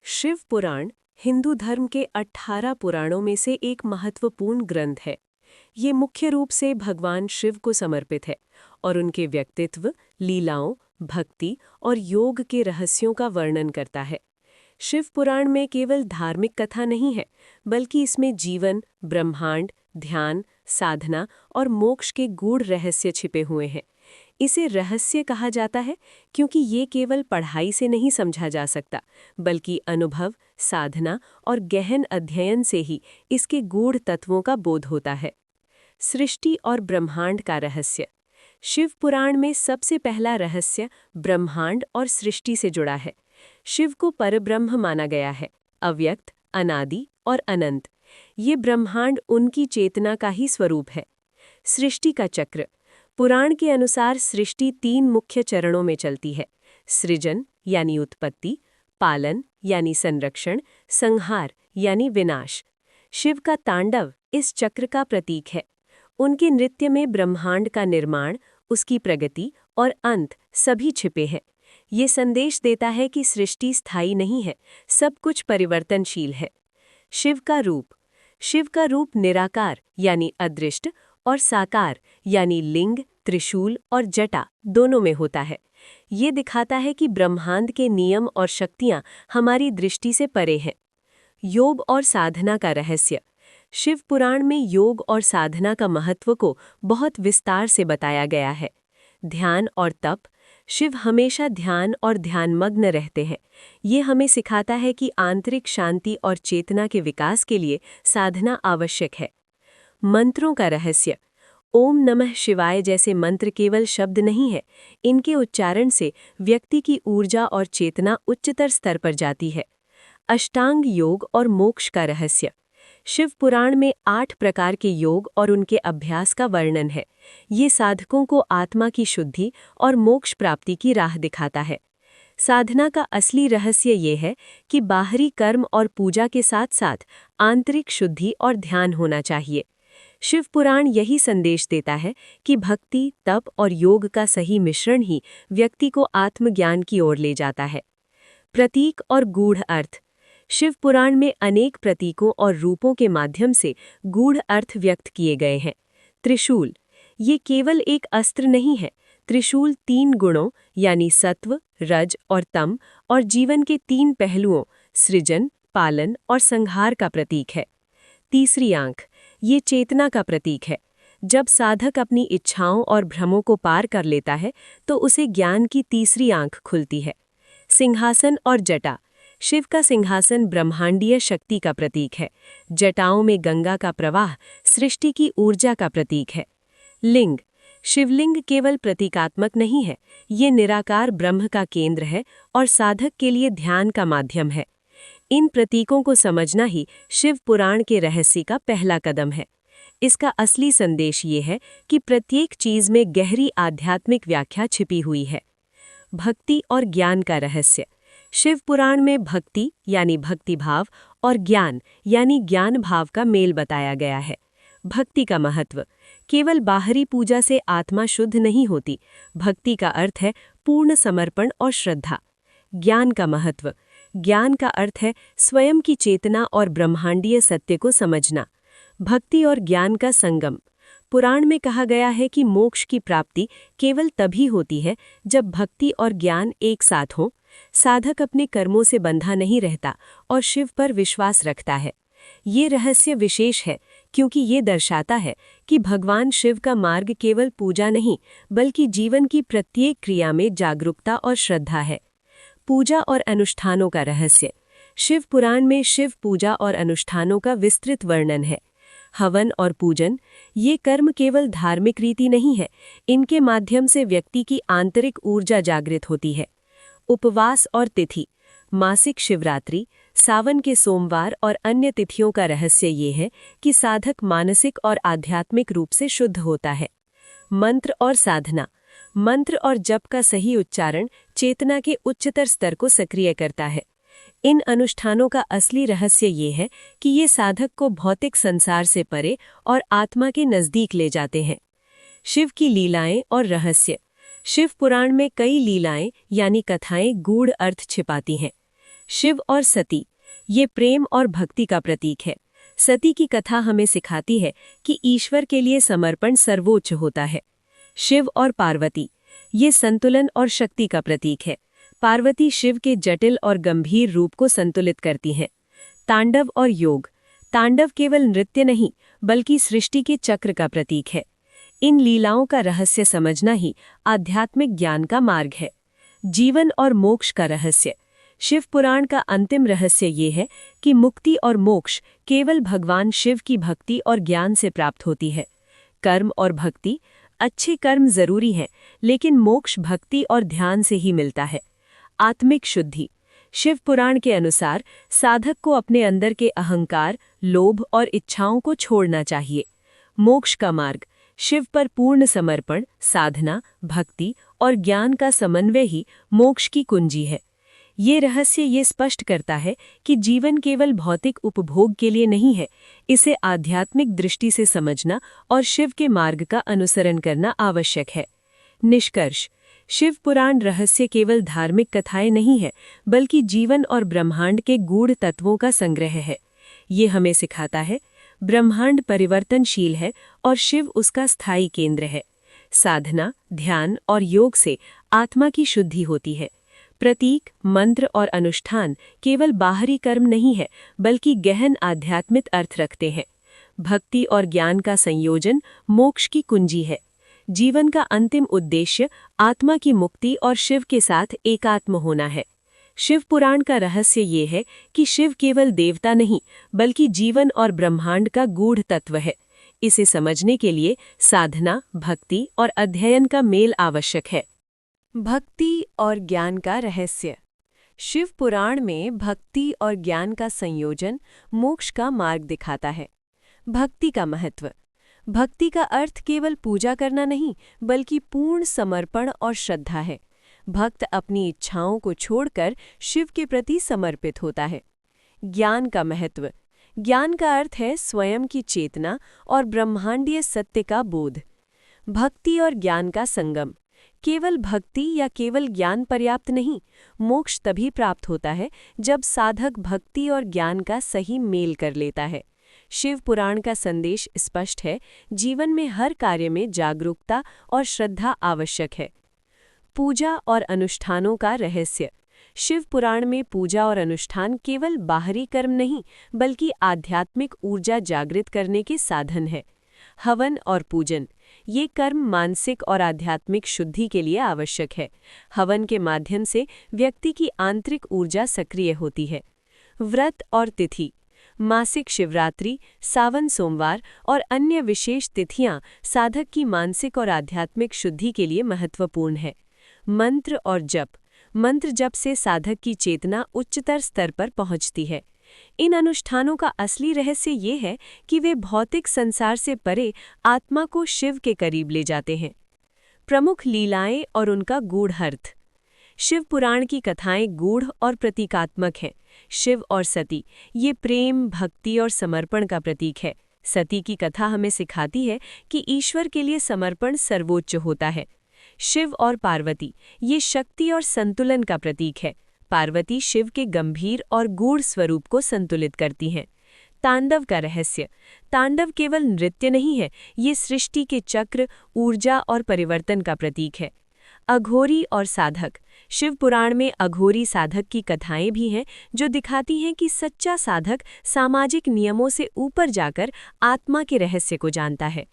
शिव पुराण हिंदू धर्म के 18 पुराणों में से एक महत्वपूर्ण ग्रंथ है। ये मुख्य रूप से भगवान शिव को समर्पित है और उनके व्यक्तित्व, लीलाओं, भक्ति और योग के रहस्यों का वर्णन करता है। शिव पुराण में केवल धार्मिक कथा नहीं है, बल्कि इसमें जीवन, ब्रह्मांड, ध्यान, साधना और मोक्ष के गूढ़ रहस्य छिपे हुए हैं। इसे रहस्य कहा जाता है क्योंकि ये केवल पढ़ाई से नहीं समझा जा सकता, बल्कि अनुभव, साधना और गहन अध्ययन से ही इसके गूढ़ तत्वों का बोध होता है। सृष्टि और ब्रह्मांड का रहस्य। शिव पुराण में सबसे पहला रहस्य ब्रह्मांड और सृष्टि से जुड़ा है। शिव को परब्रह्म माना गया है, अव्यक्त, अनादि और अनंत। ये ब्रह्मांड उनकी चेतना का ही स्वरूप है। सृष्टि का चक्र। पुराण के अनुसार सृष्टि 3 मुख्य चरणों में चलती है: सृजन यानी उत्पत्ति, पालन यानी संरक्षण, संहार यानी विनाश। शिव का तांडव इस चक्र का प्रतीक है। उनके नृत्य में ब्रह्मांड का निर्माण, उसकी प्रगति और अंत सभी छिपे हैं। ये संदेश देता है कि सृष्टि स्थायी नहीं है, सब कुछ परिवर्तनशील है। शिव का रूप। शिव का रूप निराकार यानी अदृष्ट और साकार यानी लिंग, त्रिशूल और जटा दोनों में होता है। ये दिखाता है कि ब्रह्मांड के नियम और शक्तियां हमारी दृष्टि से परे हैं। योग और साधना का रहस्य। शिव पुराण में योग और साधना का महत्व को बहुत विस्तार से बताया गया है। ध्यान और तप। शिव हमेशा ध्यान और ध्यानमग्न रहते हैं। ये हमें सिखाता है कि आंतरिक शांति और चेतना के विकास के लिए साधना आवश्यक है। मंत्रों का रहस्य। ओम नमः शिवाय जैसे मंत्र केवल शब्द नहीं है, इनके उच्चारण से व्यक्ति की ऊर्जा और चेतना उच्चतर स्तर पर जाती है। अष्टांग योग और मोक्ष का रहस्य। शिव पुराण में 8 प्रकार के योग और उनके अभ्यास का वर्णन है। ये साधकों को आत्मा की शुद्धि और मोक्ष प्राप्ति की राह दिखाता है। साधना का असली रहस्य ये है कि बाहरी कर्म और पूजा के साथ साथ आंतरिक शुद्धि और ध्यान होना चाहिए। शिव पुराण यही संदेश देता है कि भक्ति, तप और योग का सही मिश्रण ही व्यक्ति को आत्मज्ञान की ओर ले जाता है। प्रतीक और गूढ़ अर्थ। शिव पुराण में अनेक प्रतीकों और रूपों के माध्यम से गूढ़ अर्थ व्यक्त किए गए हैं। त्रिशूल। ये केवल एक अस्त्र नहीं है। त्रिशूल 3 गुणों यानी सत्व, रज और तम और जीवन के 3 पहलुओं सृजन, पालन और संहार का प्रतीक है। तीसरी आंख। ये चेतना का प्रतीक है। जब साधक अपनी इच्छाओं और भ्रमों को पार कर लेता है तो उसे ज्ञान की तीसरी आंख खुलती है। सिंहासन और जटा। शिव का सिंहासन ब्रह्मांडीय शक्ति का प्रतीक है। जटाओं में गंगा का प्रवाह सृष्टि की ऊर्जा का प्रतीक है। लिंग। शिवलिंग केवल प्रतीकात्मक नहीं है, ये निराकार ब्रह्म का केंद्र है और साधक के लिए ध्यान का माध्यम है। इन प्रतीकों को समझना ही शिव पुराण के रहस्य का पहला कदम है। इसका असली संदेश ये है कि प्रत्येक चीज में गहरी आध्यात्मिक व्याख्या छिपी हुई है। भक्ति और ज्ञान का रहस्य। शिव पुराण में भक्ति यानी भक्तिभाव और ज्ञान यानी ज्ञान भाव का मेल बताया गया है। भक्ति का महत्व। केवल बाहरी पूजा से आत्मा शुद्ध नहीं होती। भक्ति का अर्थ है पूर्ण समर्पण और श्रद्धा। ज्ञान का महत्व। ज्ञान का अर्थ है स्वयं की चेतना और ब्रह्मांडीय सत्य को समझना। भक्ति और ज्ञान का संगम। पुराण में कहा गया है कि मोक्ष की प्राप्ति केवल तभी होती है जब भक्ति और ज्ञान एक साथ हों। साधक अपने कर्मों से बंधा नहीं रहता और शिव पर विश्वास रखता है। ये रहस्य विशेष है क्योंकि ये दर्शाता है कि भगवान शिव का मार्ग केवल पूजा नहीं, बल्कि जीवन की प्रत्येक क्रिया में जागरूकता और श्रद्धा है। पूजा और अनुष्ठानों का रहस्य। शिव पुराण में शिव पूजा और अनुष्ठानों का विस्तृत वर्णन है। हवन और पूजन, ये कर्म केवल धार्मिक रीति नहीं है, इनके माध्यम से व्यक्ति की आंतरिक ऊर्जा जागृत होती है। उपवास और तिथि। मासिक शिवरात्रि, सावन के सोमवार और अन्य तिथियों का रहस्य ये है कि साधक मानसिक और आध्यात्मिक रूप से शुद्ध होता है। मंत्र और साधना। मंत्र और जप का सही उच्चारण चेतना के उच्चतर स्तर को सक्रिय करता है। इन अनुष्ठानों का असली रहस्य ये है कि ये साधक को भौतिक संसार से परे और आत्मा के नजदीक ले जाते हैं। शिव की लीलाएं और रहस्य। शिव पुराण में कई लीलाएं यानी कथाएं गूढ़ अर्थ छिपाती हैं। शिव और सती, ये प्रेम और भक्ति का प्रतीक है। सती की कथा हमें सिखाती है कि ईश्वर के लिए समर्पण सर्वोच्च होता है। शिव और पार्वती, ये संतुलन और शक्ति का प्रतीक है। पार्वती शिव के जटिल और गंभीर रूप को संतुलित करती हैं। तांडव और योग, तांडव केवल नृत्य नहीं बल्कि सृष्टि के चक्र का प्रतीक है। इन लीलाओं का रहस्य समझना ही आध्यात्मिक ज्ञान का मार्ग है। जीवन और मोक्ष का रहस्य, शिव पुराण का अंतिम रहस्य ये है कि मुक्ति और मोक्ष केवल भगवान शिव की भक्ति और ज्ञान से प्राप्त होती है। कर्म और भक्ति, अच्छे कर्म जरूरी हैं, लेकिन मोक्ष भक्ति और ध्यान से ही मिलता है। आत्मिक शुद्धि, शिव पुराण के अनुसार साधक को अपने अंदर के अहंकार, लोभ और इच्छाओं को छोड़ना चाहिए। मोक्ष का मार्ग, शिव पर पूर्ण समर्पण, साधना, भक्ति और ज्ञान का समन्वय ही मोक्ष की कुंजी है। ये रहस्य ये स्पष्ट करता है कि जीवन केवल भौतिक उपभोग के लिए नहीं है, इसे आध्यात्मिक दृष्टि से समझना और शिव के मार्ग का अनुसरण करना आवश्यक है। निष्कर्ष, शिव पुराण रहस्य केवल धार्मिक कथाएं नहीं है, बल्कि जीवन और ब्रह्मांड के गूढ़ तत्वों का संग्रह है। ये हमें सिखाता है, ब्रह्मांड परिवर्तनशील है और शिव उसका स्थायी केंद्र है। साधना, ध्यान और योग से आत्मा की शुद्धि होती है। प्रतीक, मंत्र और अनुष्ठान केवल बाहरी कर्म नहीं है, बल्कि गहन आध्यात्मिक अर्थ रखते हैं। भक्ति और ज्ञान का संयोजन मोक्ष की कुंजी है। जीवन का अंतिम उद्देश्य आत्मा की मुक्ति और शिव के साथ एकात्म होना है। शिव पुराण का रहस्य ये है कि शिव केवल देवता नहीं, बल्कि जीवन और ब्रह्मांड का गूढ़ तत्व है। इसे समझने के लिए साधना, भक्ति और अध्ययन का मेल आवश्यक है। भक्ति और ज्ञान का रहस्य, शिव पुराण में भक्ति और ज्ञान का संयोजन मोक्ष का मार्ग दिखाता है। भक्ति का महत्व, भक्ति का अर्थ केवल पूजा करना नहीं, बल्कि पूर्ण समर्पण और श्रद्धा है। भक्त अपनी इच्छाओं को छोड़कर शिव के प्रति समर्पित होता है। ज्ञान का महत्व, ज्ञान का अर्थ है स्वयं की चेतना और ब्रह्मांडीय सत्य का बोध। भक्ति और ज्ञान का संगम, केवल भक्ति या केवल ज्ञान पर्याप्त नहीं, मोक्ष तभी प्राप्त होता है जब साधक भक्ति और ज्ञान का सही मेल कर लेता है। शिव पुराण का संदेश स्पष्ट है, जीवन में हर कार्य में जागरूकता और श्रद्धा आवश्यक है। पूजा और अनुष्ठानों का रहस्य, शिव पुराण में पूजा और अनुष्ठान केवल बाहरी कर्म नहीं, बल्कि आध्यात्मिक ऊर्जा जागृत करने के साधन है। हवन और पूजन, ये कर्म मानसिक और आध्यात्मिक शुद्धि के लिए आवश्यक है। हवन के माध्यम से व्यक्ति की आंतरिक ऊर्जा सक्रिय होती है। व्रत और तिथि, मासिक शिवरात्रि, सावन सोमवार और अन्य विशेष तिथियां साधक की मानसिक और आध्यात्मिक शुद्धि के लिए महत्वपूर्ण है। मंत्र और जप, मंत्र जप से साधक की चेतना उच्चतर स्तर पर पहुंचती है। इन अनुष्ठानों का असली रहस्य ये है कि वे भौतिक संसार से परे आत्मा को शिव के करीब ले जाते हैं। प्रमुख लीलाएं और उनका गूढ़ अर्थ, शिव पुराण की कथाएं गूढ़ और प्रतीकात्मक हैं। शिव और सती, ये प्रेम, भक्ति और समर्पण का प्रतीक है। सती की कथा हमें सिखाती है कि ईश्वर के लिए समर्पण सर्वोच्च होता है। शिव और पार्वती, ये शक्ति और संतुलन का प्रतीक है। पार्वती शिव के गंभीर और गूढ़ स्वरूप को संतुलित करती हैं। तांडव का रहस्य, तांडव केवल नृत्य नहीं है, ये सृष्टि के चक्र, ऊर्जा और परिवर्तन का प्रतीक है। अघोरी और साधक, शिव पुराण में अघोरी साधक की कथाएं भी हैं जो दिखाती हैं कि सच्चा साधक सामाजिक नियमों से ऊपर जाकर आत्मा के रहस्य को जानता है।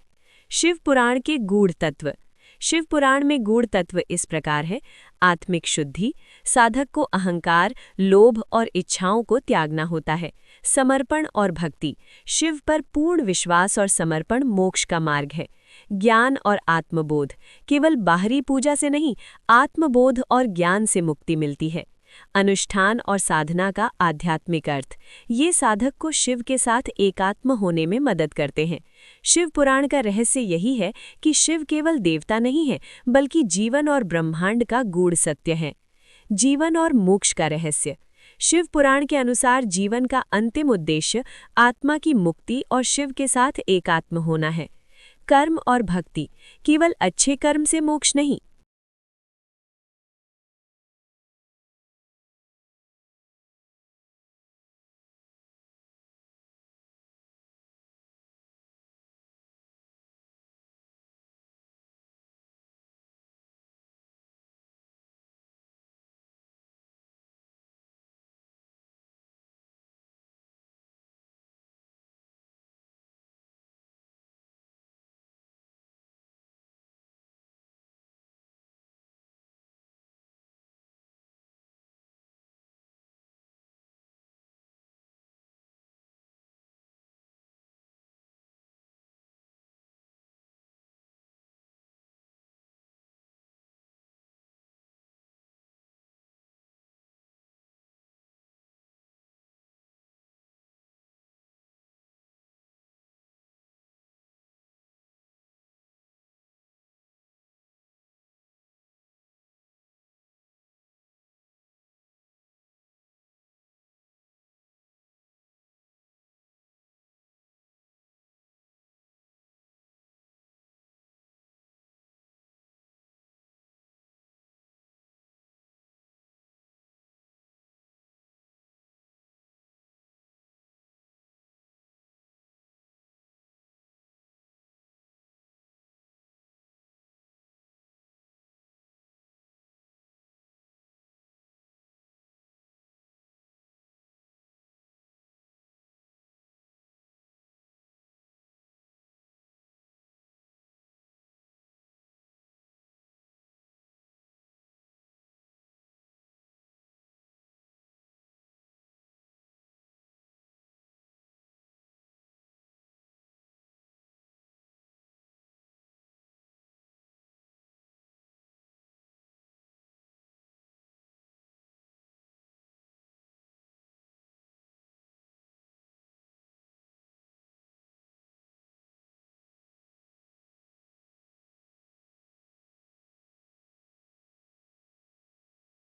शिव पुराण के गूढ़ तत्व, शिव पुराण में गूढ़ तत्व इस प्रकार है। आत्मिक शुद्धि, साधक को अहंकार, लोभ और इच्छाओं को त्यागना होता है। समर्पण और भक्ति, शिव पर पूर्ण विश्वास और समर्पण मोक्ष का मार्ग है। ज्ञान और आत्मबोध, केवल बाहरी पूजा से नहीं, आत्मबोध और ज्ञान से मुक्ति मिलती है। अनुष्ठान और साधना का आध्यात्मिक अर्थ, ये साधक को शिव के साथ एकात्म होने में मदद करते हैं। शिव पुराण का रहस्य यही है कि शिव केवल देवता नहीं है, बल्कि जीवन और ब्रह्मांड का गूढ़ सत्य है। जीवन और मोक्ष का रहस्य, शिव पुराण के अनुसार जीवन का अंतिम उद्देश्य आत्मा की मुक्ति और शिव के साथ एकात्म होना है। कर्म और भक्ति, केवल अच्छे कर्म से मोक्ष नहीं,